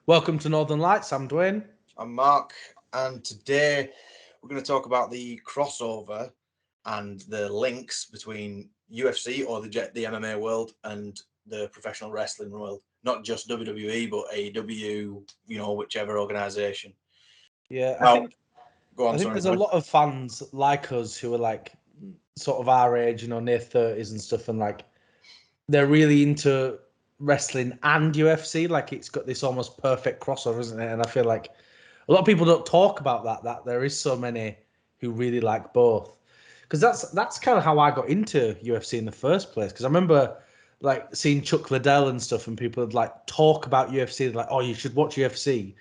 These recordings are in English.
Welcome to Northern Lights. I'm Dwain. I'm Mark, and today we're going to talk about the crossover and the links between UFC or the MMA world and the professional wrestling world. Not just WWE, but AEW, whichever organization. Yeah, I Now, think go I on, think sorry, there's a bud. lot of fans like us who are like sort of our age, near 30s and stuff, and like they're really into wrestling and UFC. Like it's got this almost perfect crossover, isn't it? And I feel like a lot of people don't talk about that there is so many who really like both. Because that's kind of how I got into UFC in the first place. Because I remember like seeing Chuck Liddell and stuff, and people would like talk about UFC, like, "Oh, you should watch UFC.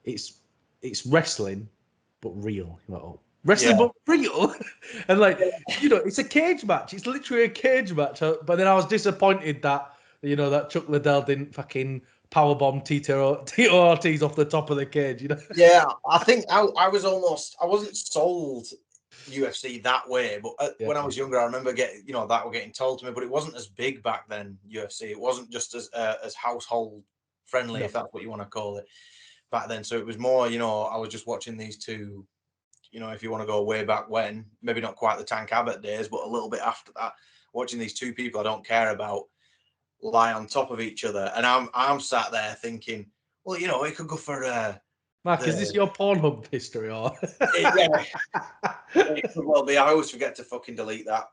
It's it's wrestling, but real." You're like, "Oh, wrestling, Yeah, but real," and like it's a cage match. It's literally a cage match. But then I was disappointed that that Chuck Liddell didn't fucking powerbomb Tito Ortiz off the top of the cage. yeah. I think I wasn't sold UFC that way, but Yeah, when I was younger, I remember that were getting told to me, but it wasn't as big back then. UFC, it wasn't just as household friendly, no, if that's what you want to call it, back then. So it was more, I was just watching these two. If you want to go way back when, maybe not quite the Tank Abbott days, but a little bit after that, watching these two people I don't care about lie on top of each other, and I'm sat there thinking, well, it could go for Mark, is this the your Pornhub history or? yeah, it could well be. I always forget to fucking delete that.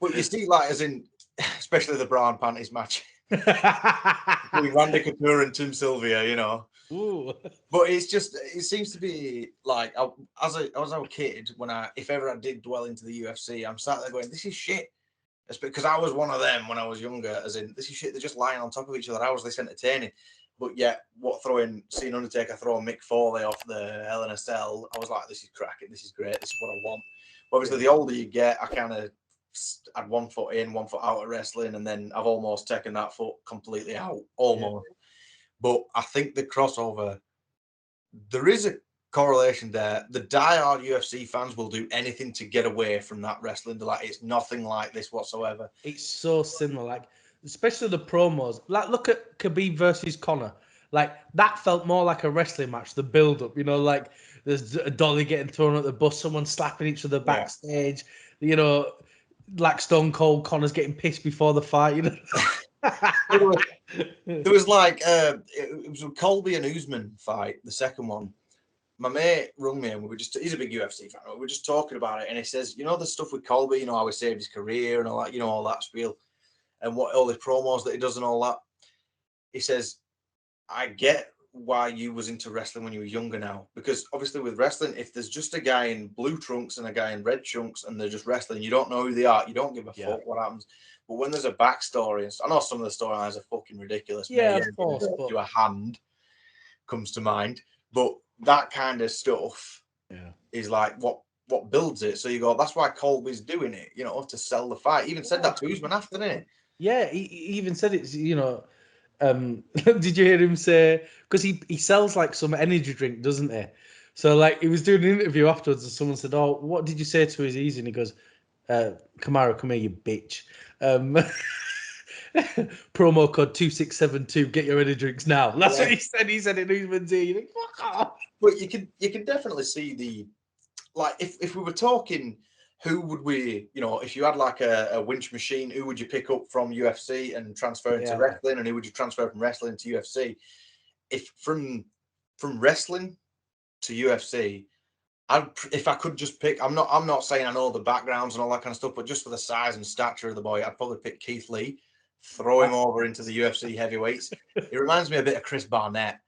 But you see, like, as in, especially the bra and panties match with Randy Couture and Tim Sylvia. Ooh. But it seems to be like, as a kid, if ever I did dwell into the UFC, I'm sat there going, this is shit. It's because I was one of them when I was younger, as in, this is shit. They're just lying on top of each other. How was this entertaining? But yet, seeing Undertaker throw Mick Foley off the Hell in a Cell, I was like, this is cracking. This is great. This is what I want. But obviously, the older you get, I kind of had 1 foot in, 1 foot out of wrestling, and then I've almost taken that foot completely out, Yeah. almost. But I think the crossover, there is a correlation there. The diehard UFC fans will do anything to get away from that wrestling. They're like, it's nothing like this whatsoever. It's so similar, like especially the promos. Like look at Khabib versus Connor. Like that felt more like a wrestling match. The build up, like there's a dolly getting thrown at the bus, someone slapping each other Yeah. backstage. You know, like Stone Cold Connor's getting pissed before the fight. There was like it was a Colby and Usman fight, the second one. My mate rung me and he's a big UFC fan. We were just talking about it, and he says, the stuff with Colby, how he saved his career and all that, all that spiel, and what all the promos that he does and all that. He says, I get why you was into wrestling when you were younger now, because obviously with wrestling, if there's just a guy in blue trunks and a guy in red trunks and they're just wrestling, you don't know who they are, you don't give a Yeah. fuck what happens. But when there's a backstory, and I know some of the storylines are fucking ridiculous. Yeah, May of course, but do a hand comes to mind, but that kind of stuff yeah. is like what builds it. So you go, that's why Colby's doing it, to sell the fight. He even said that to Usman after, didn't Yeah, he even said it's did you hear him say, because he sells like some energy drink, doesn't he? So like he was doing an interview afterwards and someone said, "Oh, what did you say to his easy?" And he goes, Kamara, come here, you bitch. Um, promo code 2672, get your energy drinks now. That's what he? he said. He said it in Usman's ear. You think, fuck off. But you can definitely see like if we were talking, who would we, if you had like a winch machine, who would you pick up from UFC and transfer into Yeah. wrestling, and who would you transfer from wrestling to UFC? If from wrestling to UFC, if I could just pick, I'm not saying I know the backgrounds and all that kind of stuff, but just for the size and stature of the boy, I'd probably pick Keith Lee, throw him over into the UFC heavyweights. It reminds me a bit of Chris Barnett.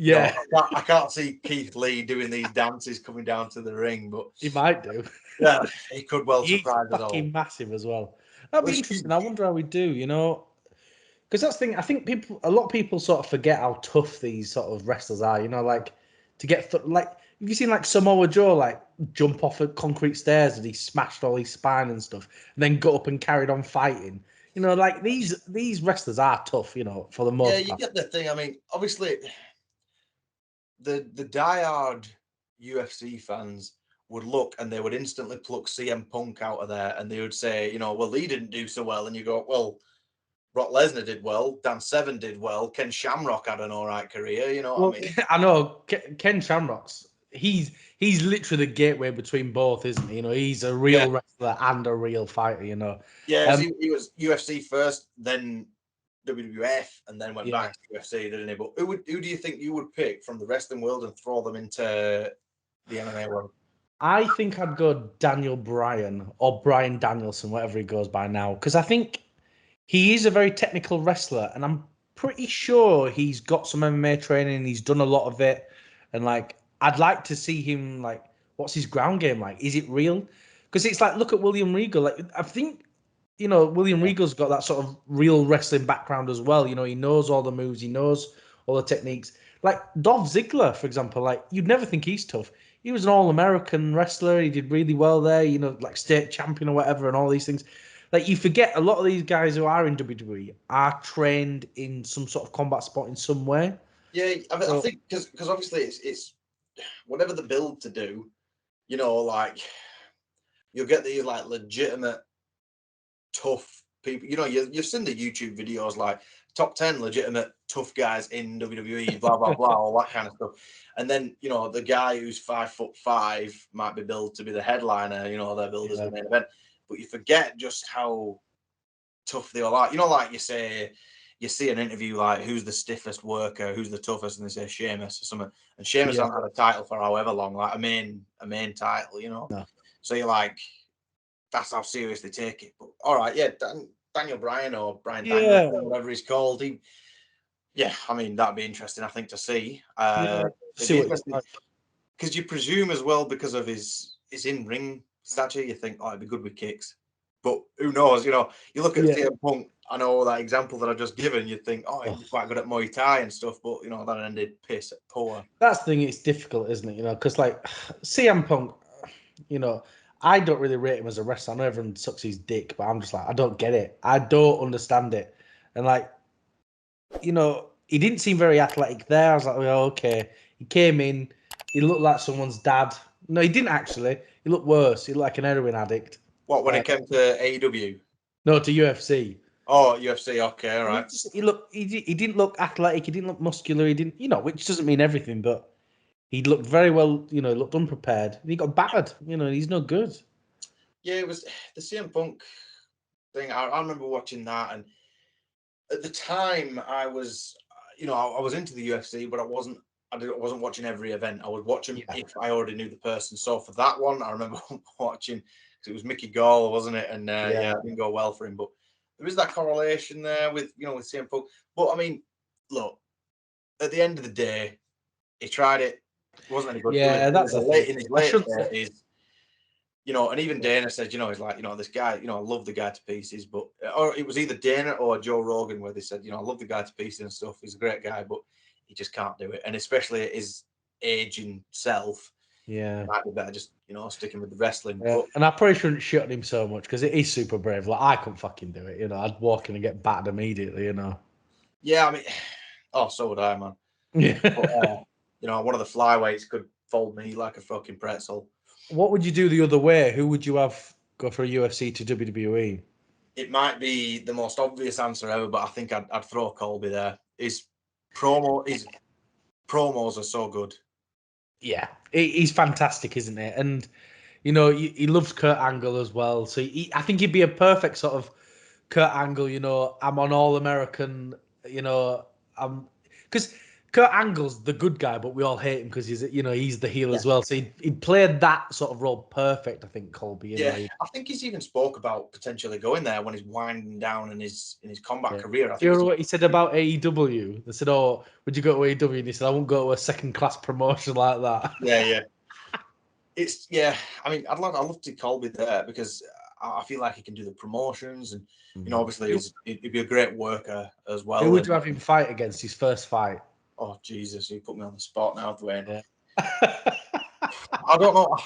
Yeah, I can't see Keith Lee doing these dances coming down to the ring, but he might do. yeah, he could well He's surprise us all. fucking massive as well. That'd be Well, interesting. I wonder how we do, because that's the thing. I think a lot of people sort of forget how tough these sort of wrestlers are. Like to get like, have you seen like Samoa Joe like jump off of concrete stairs and he smashed all his spine and stuff, and then got up and carried on fighting? Like these wrestlers are tough. For the yeah, most you part. get the thing. I mean, obviously, the diehard UFC fans would look and they would instantly pluck CM Punk out of there, and they would say, well, he didn't do so well, and you go, well, Brock Lesnar did well. Dan Severn did well. Ken Shamrock had an all right career. You know what I mean? I know Ken Shamrock's. He's literally the gateway between both, isn't he? You know, he's a real wrestler and a real fighter. You know. Yeah, he was UFC first, then WWF, and then went back to UFC, didn't he? But who do you think you would pick from the wrestling world and throw them into the MMA world? I think I'd go Daniel Bryan or Bryan Danielson, whatever he goes by now, because I think he is a very technical wrestler, and I'm pretty sure he's got some MMA training. He's done a lot of it, and like I'd like to see him. Like, what's his ground game like? Is it real? Because it's like, look at William Regal. Like, I think William Regal's got that sort of real wrestling background as well. You know, he knows all the moves, he knows all the techniques. Like Dolph Ziggler, for example, like you'd never think he's tough. He was an all-American wrestler. He did really well there, you know, like state champion or whatever, and all these things. Like you forget a lot of these guys who are in WWE are trained in some sort of combat sport in some way. Yeah, I think because obviously it's whatever the build to do, you know, like you'll get these like legitimate tough people. You know, you've seen the YouTube videos like top 10 legitimate tough guys in WWE, blah blah blah, all that kind of stuff. And then you know the guy who's 5'5" might be billed to be the headliner. You know, they're billed as the main event, but you forget just how tough they all are. You know, like you see an interview like who's the stiffest worker, who's the toughest, and they say Sheamus or something. And Sheamus hasn't had a title for however long, like a main title, you know. No. So you're like, that's how serious they take it. But all right, yeah, Daniel Bryan or Bryan Daniel, whatever he's called, I mean that'd be interesting, I think, to see. Because you presume as well, because of his in-ring stature, you think, oh, it'd be good with kicks. But who knows? You know, you look at CM Punk. I know that example that I've just given. You think, oh, he'd be quite good at Muay Thai and stuff. But you know, that ended poor. That's the thing. It's difficult, isn't it? You know, because like CM Punk, you know, I don't really rate him as a wrestler. I know everyone sucks his dick, but I'm just like, I don't get it. I don't understand it. And like, you know, he didn't seem very athletic there. I was like, oh, okay. He came in. He looked like someone's dad. No, he didn't actually. He looked worse. He looked like an heroin addict. What, when it came to AEW? No, to UFC. Oh, UFC. Okay, all right. He didn't look athletic. He didn't look muscular. He didn't, you know, which doesn't mean everything, but he looked very well. You know, looked unprepared. He got battered. You know, he's no good. Yeah, it was the CM Punk thing. I remember watching that, and at the time, I was into the UFC, but I wasn't watching every event. I would watch them if I already knew the person. So for that one, I remember watching, because it was Mickey Gall, wasn't it? And it didn't go well for him. But there is that correlation there with CM Punk. But I mean, look, at the end of the day, he tried it. It wasn't any good. Yeah, that's in his late 30s. You know, and even Dana said, he's like, this guy, I love the guy to pieces, but, or it was either Dana or Joe Rogan where they said, I love the guy to pieces and stuff. He's a great guy, but he just can't do it. And especially at his aging self, it might be better just, sticking with the wrestling. Yeah. But, and I probably shouldn't shit on him so much because it is super brave. Like, I couldn't fucking do it. I'd walk in and get battered immediately, Yeah, I mean, so would I, man. Yeah. But, one of the flyweights could fold me like a fucking pretzel. What would you do the other way? Who would you have go for a UFC to WWE? It might be the most obvious answer ever, but I think I'd throw Colby there. His promos are so good. Yeah, he's fantastic, isn't it? And he loves Kurt Angle as well. So I think he'd be a perfect sort of Kurt Angle. I'm on All American. Because Kurt Angle's the good guy, but we all hate him because he's the heel as well. So he'd played that sort of role perfect, I think, Colby. I think he's even spoke about potentially going there when he's winding down in his combat career. Do you know what he said about AEW? They said, "Oh, would you go to AEW?" And he said, "I won't go to a second-class promotion like that." Yeah. I mean, I'd love to see Colby there because I feel like he can do the promotions, and obviously he'd be a great worker as well. Who would you have him fight against his first fight? Oh Jesus, you put me on the spot now, Dwayne. Yeah. I don't know,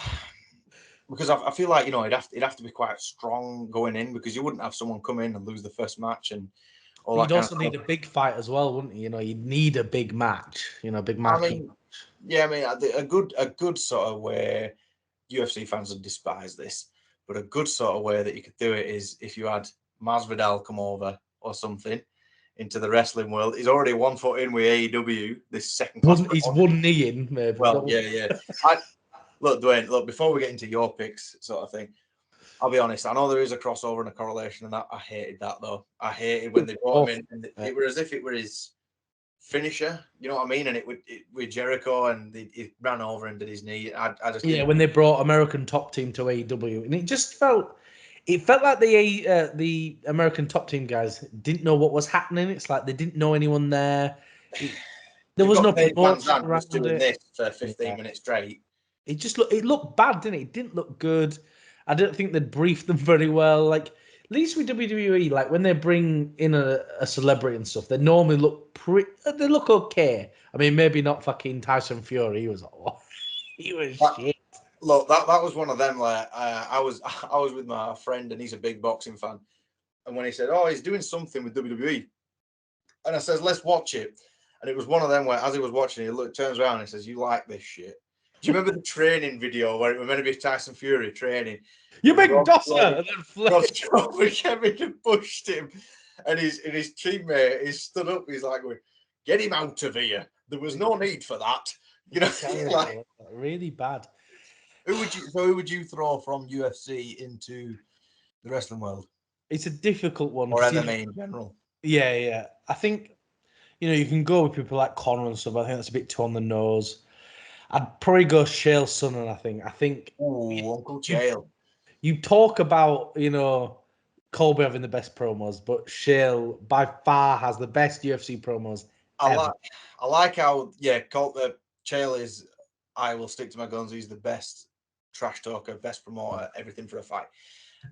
because I feel like it'd have to be quite strong going in, because you wouldn't have someone come in and lose the first match and all that. You'd also need a big fight as well, wouldn't you? You'd need a big match. Big match. A good sort of way. UFC fans would despise this, but a good sort of way that you could do it is if you had Masvidal come over or something into the wrestling world. He's already 1 foot in with AEW. This second class. He's one knee in, maybe. Well, yeah. Look, Dwayne. Look, before we get into your picks, sort of thing, I'll be honest. I know there is a crossover and a correlation, and that I hated that though. I hated when they brought him in, and it was as if it were his finisher. You know what I mean? And it with Jericho, and he ran over and did his knee. I just when they brought American Top Team to AEW, and it just felt like the American Top Team guys didn't know what was happening. It's like they didn't know anyone there. There was no promotion around doing it. This for 15 minutes straight. It looked bad, didn't it? It didn't look good. I don't think they'd briefed them very well. Like, at least with WWE, like when they bring in a celebrity and stuff, they normally look they look okay. I mean, maybe not fucking Tyson Fury. He was shit. Look, that was one of them. Like, I was with my friend, and he's a big boxing fan. And when he said, "Oh, he's doing something with WWE," and I says, "Let's watch it," and it was one of them where, as he was watching, he turns around and he says, "You like this shit?" Do you remember the training video where it was meant to be Tyson Fury training? You big dosser! And then crossed over Kevin and pushed him, and his teammate, he stood up. He's like, "Get him out of here! There was no need for that." You know, like, really bad. Who would you throw from UFC into the wrestling world? It's a difficult one. Or MMA in general. Yeah. I think, you can go with people like Conor and stuff. I think that's a bit too on the nose. I'd probably go Chael Sonnen, I think. Ooh, Uncle Chael. You talk about, Colby having the best promos, but Chael by far has the best UFC promos ever. I like how, Chael is, I will stick to my guns. He's the best trash talker, best promoter, everything for a fight.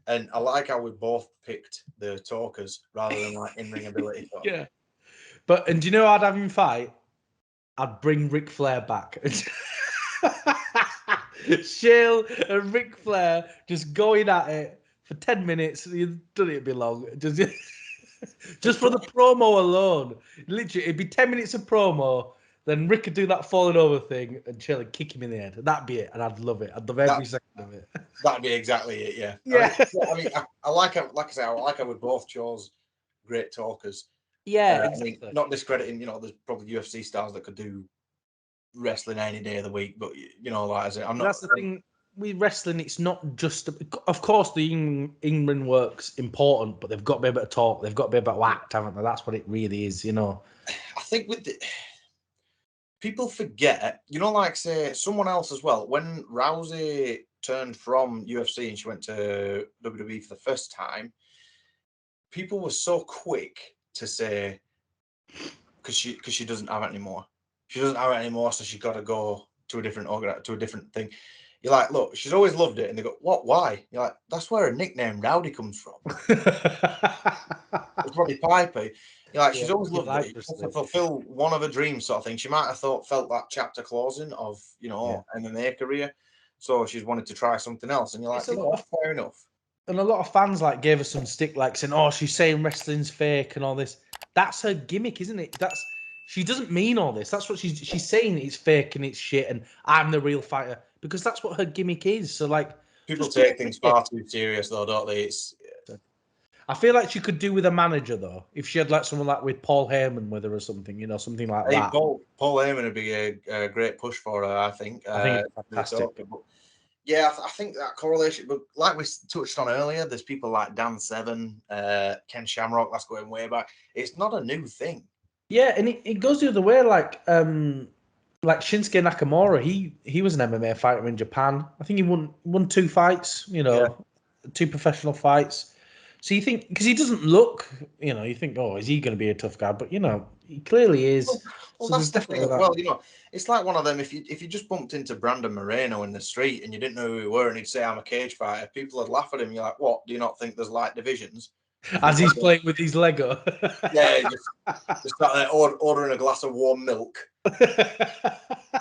And I like how we both picked the talkers rather than like in-ring ability. Yeah. And do you know I'd have him fight? I'd bring Ric Flair back. Chael and Ric Flair just going at it for 10 minutes. You don't need to be long. Just for the promo alone. Literally, it'd be 10 minutes of promo. Then Rick could do that falling over thing and Chael would kick him in the head. That'd be it. And I'd love it. I'd love every second of it. That'd be exactly it, yeah. Yeah. I like how, like I say, I like how we both chose great talkers. Yeah, exactly. I mean, not discrediting, there's probably UFC stars that could do wrestling any day of the week, but That's the thing with wrestling. It's not just, of course, the in-ring work's important, but they've got to be able to talk. They've got to be able to act, haven't they? That's what it really is, I think people forget, like say someone else as well. When Rousey turned from UFC and she went to WWE for the first time, people were so quick to say because she doesn't have it anymore. She doesn't have it anymore, so she's got to go to a different thing. You're like, look, she's always loved it, and they go, what? Why? You're like, that's where her nickname Rowdy comes from. It's Roddy Piper. You're like, she's always loved it. To fulfill one of her dreams, sort of thing. She might have felt that chapter closing of MMA career, so she's wanted to try something else. And you're like, fair enough. And a lot of fans gave her some stick, saying, "Oh, she's saying wrestling's fake and all this." That's her gimmick, isn't it? She doesn't mean all this. That's what she's saying. It's fake and it's shit, and I'm the real fighter because that's what her gimmick is. So people take things far too serious, though, don't they? I feel like she could do with a manager though. If she had someone with Paul Heyman with her or something, something like that. Paul Heyman would be a great push for her. I think. I think it's fantastic. Yeah, I think that correlation, but like we touched on earlier, there's people like Dan Severn, Ken Shamrock, that's going way back. It's not a new thing. Yeah, and it goes the other way. Like Shinsuke Nakamura, he was an MMA fighter in Japan. I think he won 2 fights, 2 professional fights. So you think, because he doesn't look, you think, oh, is he going to be a tough guy? But he clearly is. Well, so that's definitely well, it's like one of them. If you just bumped into Brandon Moreno in the street and you didn't know who he were, and he'd say, "I'm a cage fighter," people would laugh at him. You're like, "What? Do you not think there's light divisions?" As he's playing with his Lego. Yeah, just sat there ordering a glass of warm milk,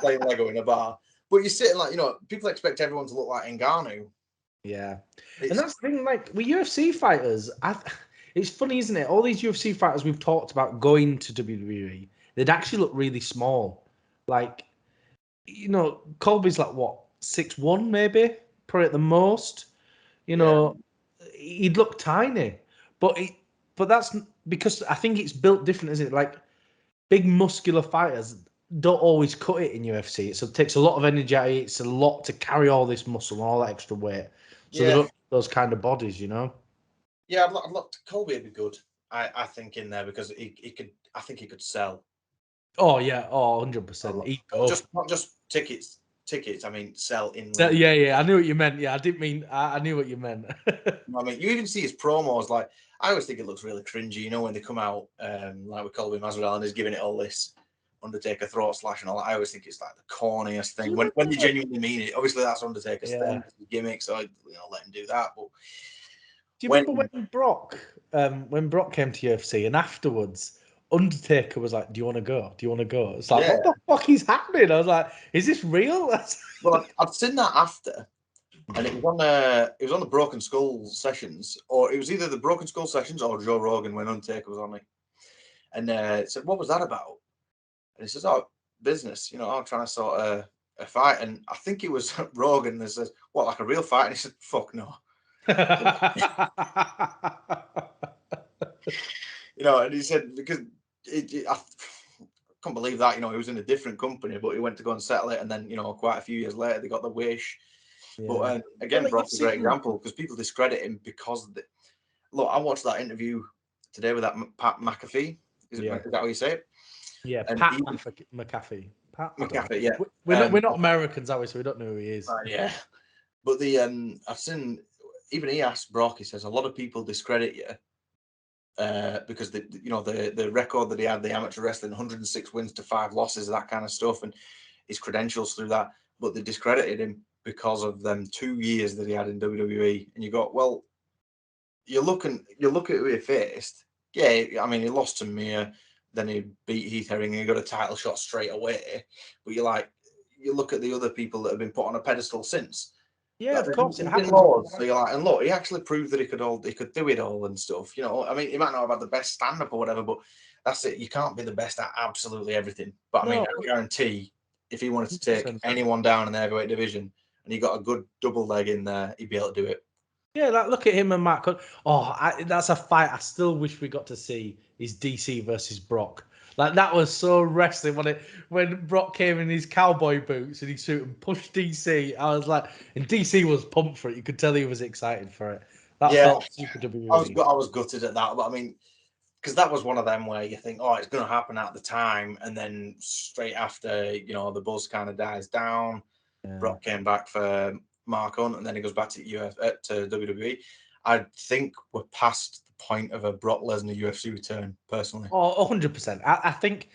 playing Lego in a bar. But you're sitting people expect everyone to look like Ngannou. Yeah, and that's the thing. With UFC fighters, it's funny, isn't it? All these UFC fighters we've talked about going to WWE, they'd actually look really small. Colby's 6'1", maybe, probably at the most. He'd look tiny, but that's because I think it's built different, isn't it? Like big muscular fighters don't always cut it in UFC. It takes a lot of energy. It's a lot to carry all this muscle and all that extra weight. So they Yeah, don't have those kind of bodies, you know. yeah. I'd look Colby would be good. I think in there because he could. I think he could sell. Oh yeah, 100%. He'd go. Not just tickets. I mean, sell in Yeah, ring. yeah. I knew what you meant. Yeah, I didn't mean. I knew what you meant. I mean, you even see his promos. Like, I always think it looks really cringy. You know, when they come out, like with Colby Masvidal and he's giving it all this Undertaker throat slash and all that. I always think it's like the corniest thing when they genuinely mean it. Obviously, that's Undertaker's thing, gimmick. So let him do that. But do you remember when Brock came to UFC and afterwards? Undertaker was like, "Do you want to go? Do you want to go?" It's like, what the fuck is happening? I was like, "Is this real?" Well, I'd seen that after, and it was on the Broken Skull sessions, or it was either the Broken Skull sessions or Joe Rogan when Undertaker was on it, and said, "What was that about?" And he says, "Oh, business. I'm trying to sort a fight." And I think it was Rogan that says, "What, like a real fight?" And he said, "Fuck no." And he said because I can't believe that. He was in a different company, but he went to go and settle it, and then quite a few years later they got the wish. Yeah. But again, Brock's a great example because people discredit him because look, I watched that interview today with that Pat McAfee. Is that how you say it? Yeah, and Pat McAfee. Pat McAfee, yeah. We're not Americans, are we? So we don't know who he is. Yeah. But I've seen even he asked Brock. He says a lot of people discredit you because the record that he had, the amateur wrestling, 106 wins to 5 losses, that kind of stuff, and his credentials through that. But they discredited him because of them 2 years that he had in WWE. And you got, well, you look at who he faced. Yeah, I mean, he lost to Mia, then he beat Heath Herring and he got a title shot straight away. But you look at the other people that have been put on a pedestal since. Yeah, of course it happens. So you're like, and look, he actually proved that he could do it all and stuff. I mean, he might not have had the best stand up or whatever, but that's it. You can't be the best at absolutely everything. But I mean, I guarantee if he wanted to take anyone down in the heavyweight division and he got a good double leg in there, he'd be able to do it. Yeah, look at him and Mark. That's a fight I still wish we got to see. Is DC versus Brock. Like that was so wrestling when Brock came in his cowboy boots and he suit and pushed DC. I was like, and DC was pumped for it. You could tell he was excited for it. That felt super WWE. I was gutted at that, but I mean, because that was one of them where you think, oh, it's going to happen at the time, and then straight after, the buzz kind of dies down. Yeah. Brock came back for Mark Hunt, and then he goes back to to WWE. I think we're past the point of a Brock Lesnar UFC return, personally. Oh, 100%. I think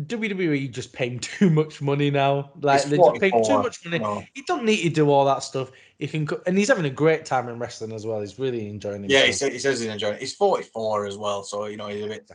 WWE just paying too much money now. Like they just pay too much money. No. He don't need to do all that stuff. He can, and he's having a great time in wrestling as well. He's really enjoying it. Yeah, he says he's enjoying it. He's 44 as well, so he's a bit.